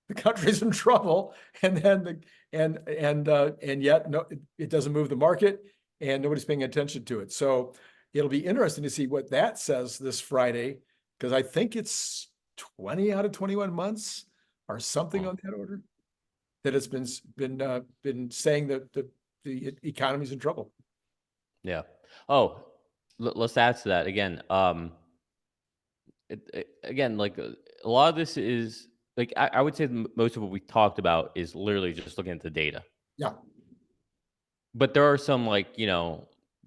the country's in trouble, and then and yet no, it doesn't move the market, and nobody's paying attention to it. So it'll be interesting to see what that says this Friday, because I think it's 20 out of 21 months or something Mm, on that order that it's been saying that the economy's in trouble. yeah. Oh, let's add to that again. Again, like a lot of this is like I would say most of what we talked about is literally just looking at the data. Yeah. But there are some like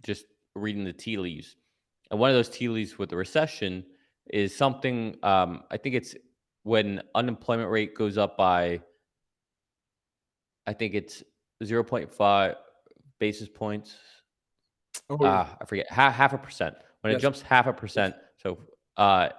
just reading the tea leaves, and one of those tea leaves with the recession is something. I think it's when unemployment rate goes up by I think it's 0.5 basis points. Oh, I forget, half a percent. When it yes. jumps half a Yes. percent, so uh,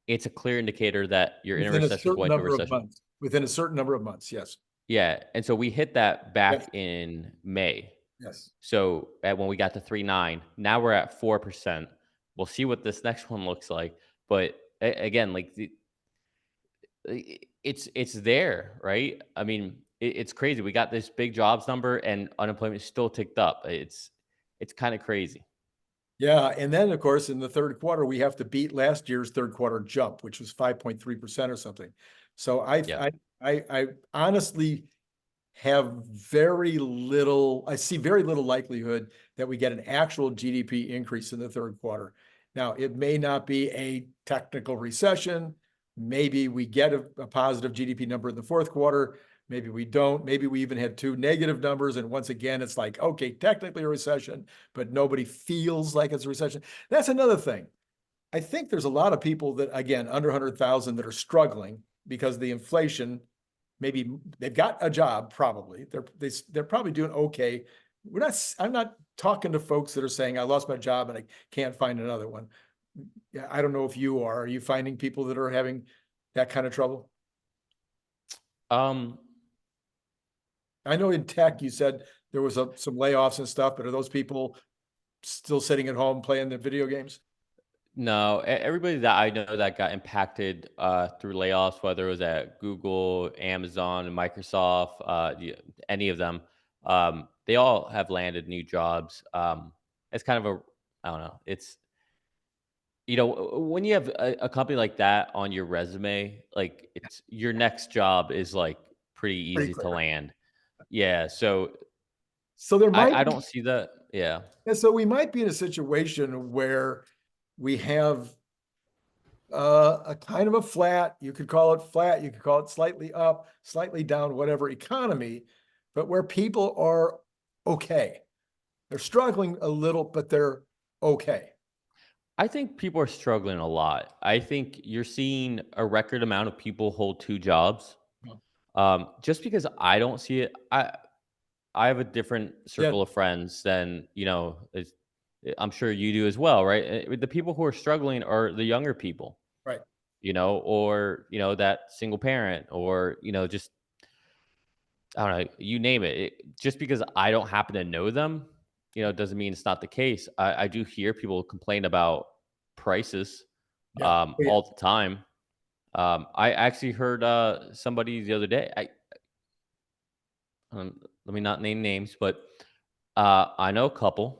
it's a clear indicator that you're in a Within a recession, certain going through a number of recession. months. Within a certain number of months. Yes. Yeah, and so we hit that Yes. back in May. Yes. So when we got to 3.9, now we're at 4%. We'll see what this next one looks like. But again, like it's there, right? I mean, it's crazy. We got this big jobs number, and unemployment still ticked up. It's kind of crazy. Yeah, and then of course in the third quarter we have to beat last year's third quarter jump, which was 5.3% or something. So Yeah. I honestly I see very little likelihood that we get an actual GDP increase in the third quarter. Now, it may not be a technical recession. Maybe we get a positive GDP number in the fourth quarter. Maybe we don't. Maybe we even have two negative numbers. And once again, it's like, okay, technically a recession, but nobody feels like it's a recession. That's another thing. I think there's a lot of people that, again, under 100,000 that are struggling because the inflation, maybe they've got a job, probably. They're probably doing okay. I'm not talking to folks that are saying, I lost my job and I can't find another one. Yeah, I don't know if you are. Are you finding people that are having that kind of trouble? Um, I know in tech, you said there was some layoffs and stuff, but are those people still sitting at home playing the video games? No, everybody that I know that got impacted through layoffs, whether it was at Google, Amazon, Microsoft, any of them, they all have landed new jobs. It's kind of I don't know. It's when you have a company like that on your resume, like it's your next job is like pretty Pretty easy to clear. land. Yeah, so So there might I be, don't see that. Yeah, and so we might be in a situation where we have a kind of a flat, you could call it flat, you could call it slightly up, slightly down, whatever economy, but where people are okay. They're struggling a little, but they're okay. I think people are struggling a lot. I think you're seeing a record amount of people hold two jobs. Yeah. Just because I don't see it, I have a different Yeah, circle of friends than I'm sure you do as well, right? The people who are struggling are the younger people, right. or that single parent, or just I don't know, you name it. Just because I don't happen to know them, doesn't mean it's not the case. I do hear people complain about prices Yeah. Oh, yeah. all the time. I actually heard somebody the other day. Let me not name names, but I know a couple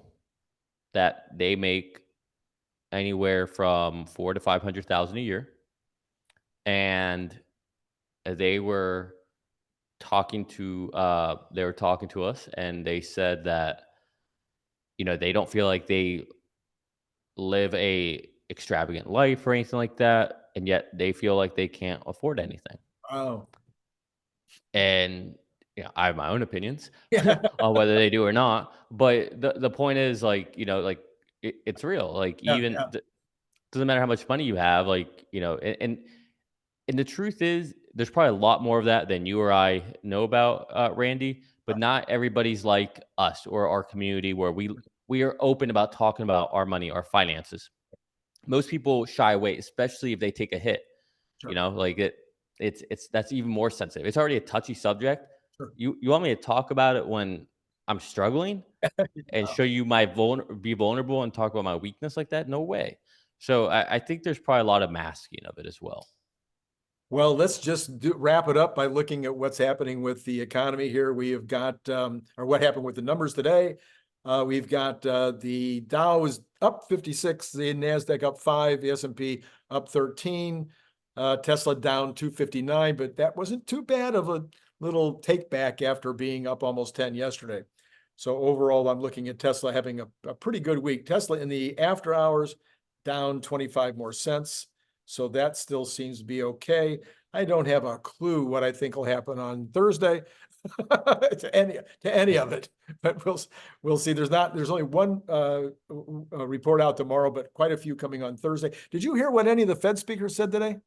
that they make anywhere from 400,000 to 500,000 a year, and they were they were talking to us, and they said that they don't feel like they live a extravagant life or anything like that, and yet they feel like they can't afford anything. Oh, And I have my own opinions yeah. on whether they do or not, but the point is, like, it's real. Like, Yeah. even Yeah. doesn't matter how much money you have, like, and the truth is, there's probably a lot more of that than you or I know about, Randy. But not everybody's like us or our community, where we are open about talking about our money, our finances. Most people shy away, especially if they take a hit. Sure. Like, it's that's even more sensitive. It's already a touchy subject. Sure. You want me to talk about it when I'm struggling and show you be vulnerable and talk about my weakness like that? No way. So I think there's probably a lot of masking of it as well. Well, let's just wrap it up by looking at what's happening with the economy here. We have got, or what happened with the numbers today. We've got the Dow is up 56, the NASDAQ up 5, the S&P up 13, Tesla down 259, but that wasn't too bad of a little take back after being up almost 10 yesterday. So overall, I'm looking at Tesla having a pretty good week. Tesla in the after hours down 25 more cents. So that still seems to be okay. I don't have a clue what I think will happen on Thursday to any of it, but we'll see. There's only one report out tomorrow, but quite a few coming on Thursday. Did you hear what any of the Fed speakers said today?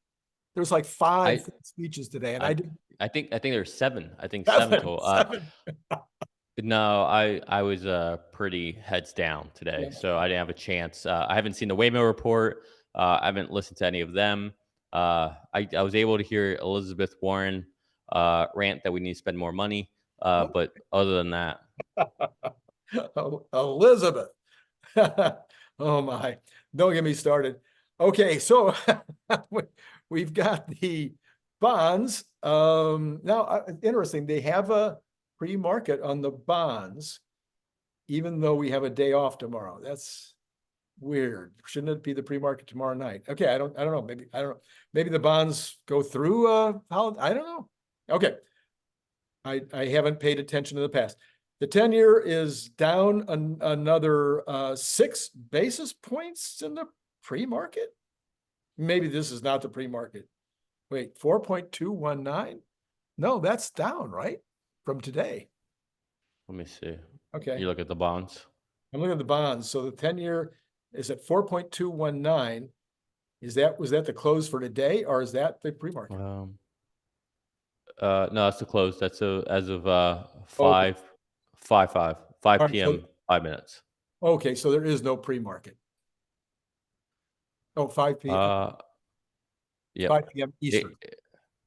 There's like 5 I speeches today, and I I did I think there's seven. I think seven seven. total. Seven. No, I was pretty heads down today, Yeah. so I didn't have a chance. I haven't seen the Waymo report. I haven't listened to any of them. I was able to hear Elizabeth Warren rant that we need to spend more money. But other than that, Elizabeth. Oh my, don't get me started. Okay, so we've got the bonds. Now, interesting, they have a pre-market on the bonds, even though we have a day off tomorrow. That's weird. Shouldn't it be the pre-market tomorrow night? Okay, I don't know. Maybe I don't know. Maybe the bonds go through I don't know. Okay. I haven't paid attention to the past. The 10-year is down another 6 basis points in the pre-market. Maybe this is not the pre-market. Wait, 4.219? No, that's down, right? From today. let me see. Okay. You look at the bonds. I'm looking at the bonds. So the 10-year is at 4.219. Was that the close for today, or is that the pre-market? No, that's the close. That's as of Okay. 5 All right. p.m. 5 minutes. Okay, so there is no pre-market. Oh, 5 p.m. Uh, yep. 5 p.m. Eastern.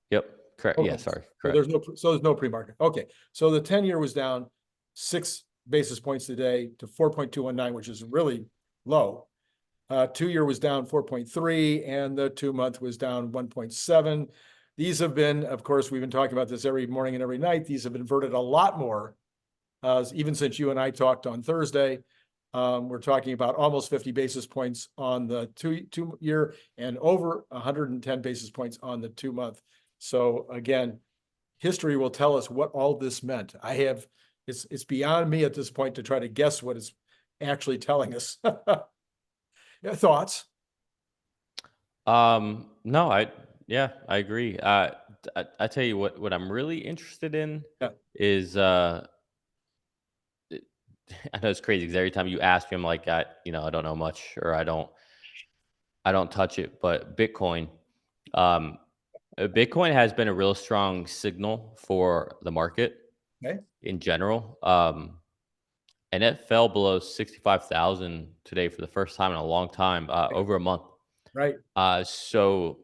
Yep. Correct. Okay. Yeah. Sorry. So Correct. there's no pre-market. Okay. So the 10-year was down 6 basis points today to 4.219, which is really low. 2-year was down 4.3, and the 2-month was down 1.7. These have been, of course, we've been talking about this every morning and every night. These have inverted a lot more, even since you and I talked on Thursday. We're talking about almost 50 basis points on the two-year and over 110 basis points on the 2-month. So again, history will tell us what all this meant. It's beyond me at this point to try to guess what it's actually telling us. Yeah, thoughts? No, yeah, I agree. I tell you what I'm really interested in Yeah. is it- I know it's crazy because every time you ask me, I'm like, I don't know much, or I don't touch it. But Bitcoin, um, Bitcoin has been a real strong signal for the market Okay. in general. And it fell below 65,000 today for the first time in a long time, over a month. Right. So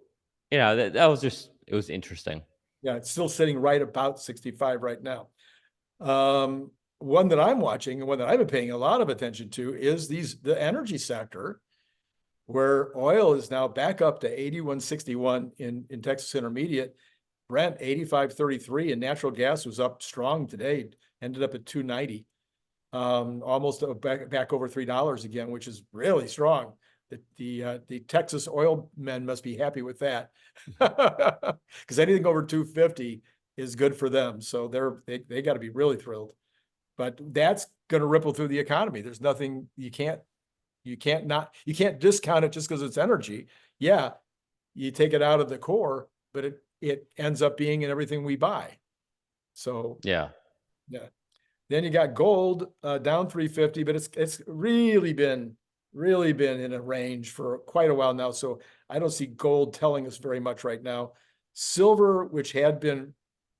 that was just, it was interesting. Yeah. It's still sitting right about 65 right now. One that I'm watching and one that I've been paying a lot of attention to is the energy sector, where oil is now back up to 81.61 in Texas Intermediate, Brent 85.33, and natural gas was up strong today, ended up at 290, almost back over $3 again, which is really strong. The Texas oil men must be happy with that, because anything over 250 is good for them. So they got to be really thrilled. But that's going to ripple through the economy. There's nothing you can't discount it just because it's energy. Yeah, you take it out of the core, but it ends up being in everything we buy. So Yeah. yeah. Then you got gold down 350, but it's really been in a range for quite a while now. So I don't see gold telling us very much right now. Silver, which had been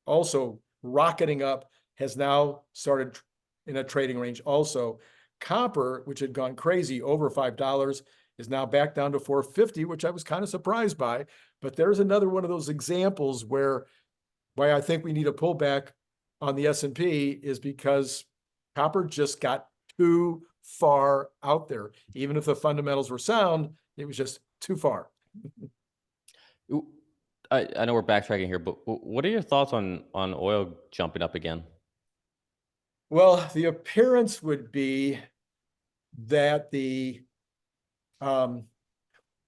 also rocketing up, has now started in a trading range also. Copper, which had gone crazy over $5, is now back down to 450, which I was kind of surprised by. But there's another one of those examples why I think we need a pullback on the S&P is because copper just got too far out there. Even if the fundamentals were sound, it was just too far. Ooh, I know we're backtracking here, but what are your thoughts on oil jumping up again? Well, the appearance would be that we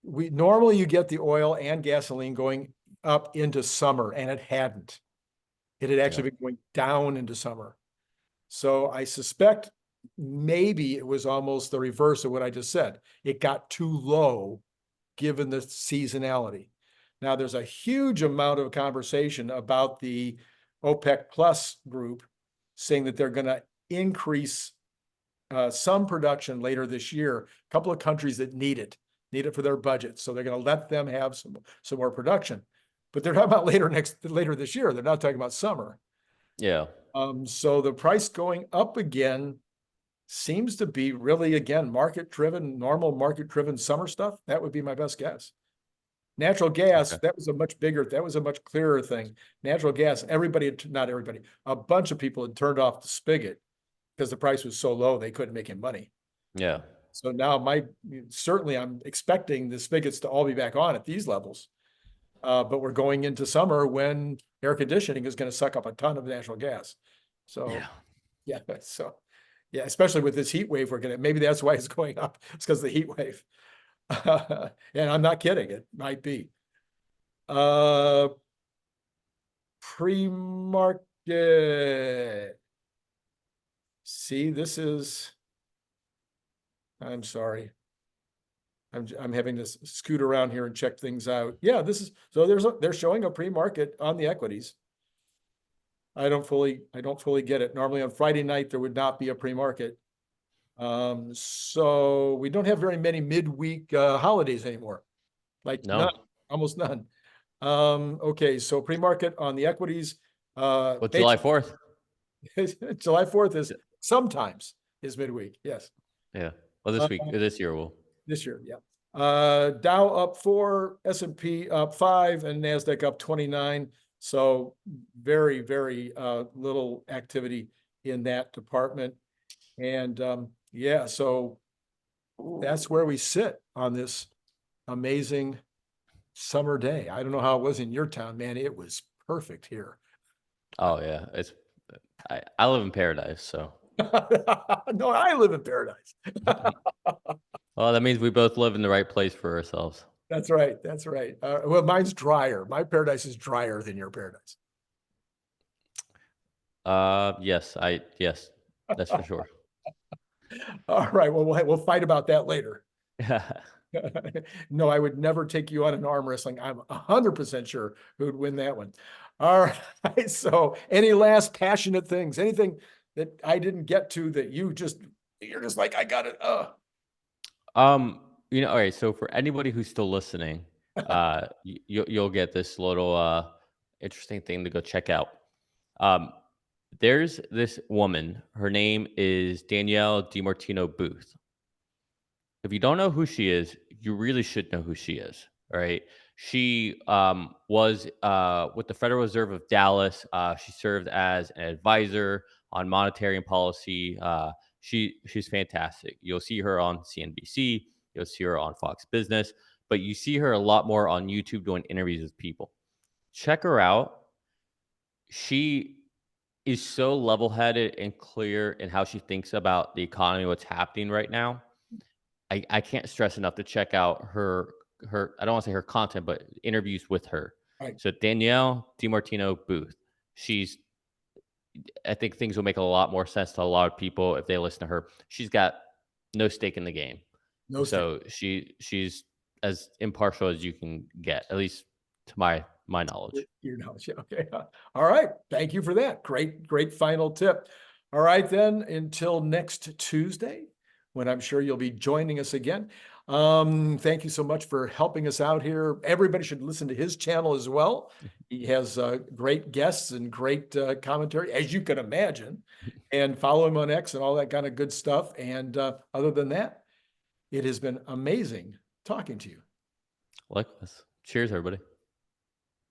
normally you get the oil and gasoline going up into summer, and it hadn't. It had actually been going down into summer. So I suspect maybe it was almost the reverse of what I just said. It got too low given the seasonality. Now, there's a huge amount of conversation about the OPEC Plus group saying that they're going to increase some production later this year. A couple of countries that need it for their budget. So they're going to let them have some more production. But they're talking about later this year. They're not talking about summer. Yeah. So the price going up again seems to be really, again, normal market driven summer stuff. That would be my best guess. Natural gas, Okay. that was a much clearer thing. Natural gas, not everybody, a bunch of people had turned off the spigot because the price was so low, they couldn't make any money. Yeah. So now certainly I'm expecting the spigots to all be back on at these levels. But we're going into summer when air conditioning is going to suck up a ton of natural gas. So Yeah. yeah, especially with this heat wave, maybe that's why it's going up. It's because of the heat wave. And I'm not kidding, it might be. Pre-market. See, I'm sorry. I'm having to scoot around here and check things out. Yeah, they're showing a pre-market on the equities. I don't fully get it. Normally on Friday night, there would not be a pre-market. So we don't have very many midweek holidays anymore. Like none, No. almost none. Okay, so pre-market on the equities. Well, July 4th. July 4th is sometimes midweek. Yes. Yeah. Well, this year will. This year, yeah. Dow up 4, S&P up 5, and NASDAQ up 29. So very, very little activity in that department. And yeah, so that's where we sit on this amazing summer day. I don't know how it was in your town, man. It was perfect here. Oh yeah. I live in paradise, so. No, I live in paradise. Well, that means we both live in the right place for ourselves. That's right. That's right. Well, mine's drier. My paradise is drier than your paradise. Yes, that's for sure. All right. Well, we'll fight about that later. No, I would never take you on an arm wrestling. I'm 100% sure who'd win that one. All right. So any last passionate things, anything that I didn't get to that you're just like, I got it. All right. So for anybody who's still listening, you'll get this little interesting thing to go check out. There's this woman. Her name is Danielle DiMartino Booth. If you don't know who she is, you really should know who she is. All right. She was with the Federal Reserve of Dallas. She served as an advisor on monetary and policy. She's fantastic. You'll see her on CNBC. You'll see her on Fox Business, but you see her a lot more on YouTube doing interviews with people. Check her out. She is so level-headed and clear in how she thinks about the economy, what's happening right now. I can't stress enough to check out her I don't want to say her content, but interviews with her. Right. So Danielle DiMartino Booth. I think things will make a lot more sense to a lot of people if they listen to her. She's got no stake in the game. No, So she's as impartial as you can get, at least to my knowledge. your knowledge. Okay. All right. Thank you for that. Great final tip. All right, then, until next Tuesday, when I'm sure you'll be joining us again. Thank you so much for helping us out here. Everybody should listen to his channel as well. He has great guests and great commentary, as you can imagine, and follow him on X and all that kind of good stuff. And other than that, it has been amazing talking to you. Likewise. Cheers, everybody.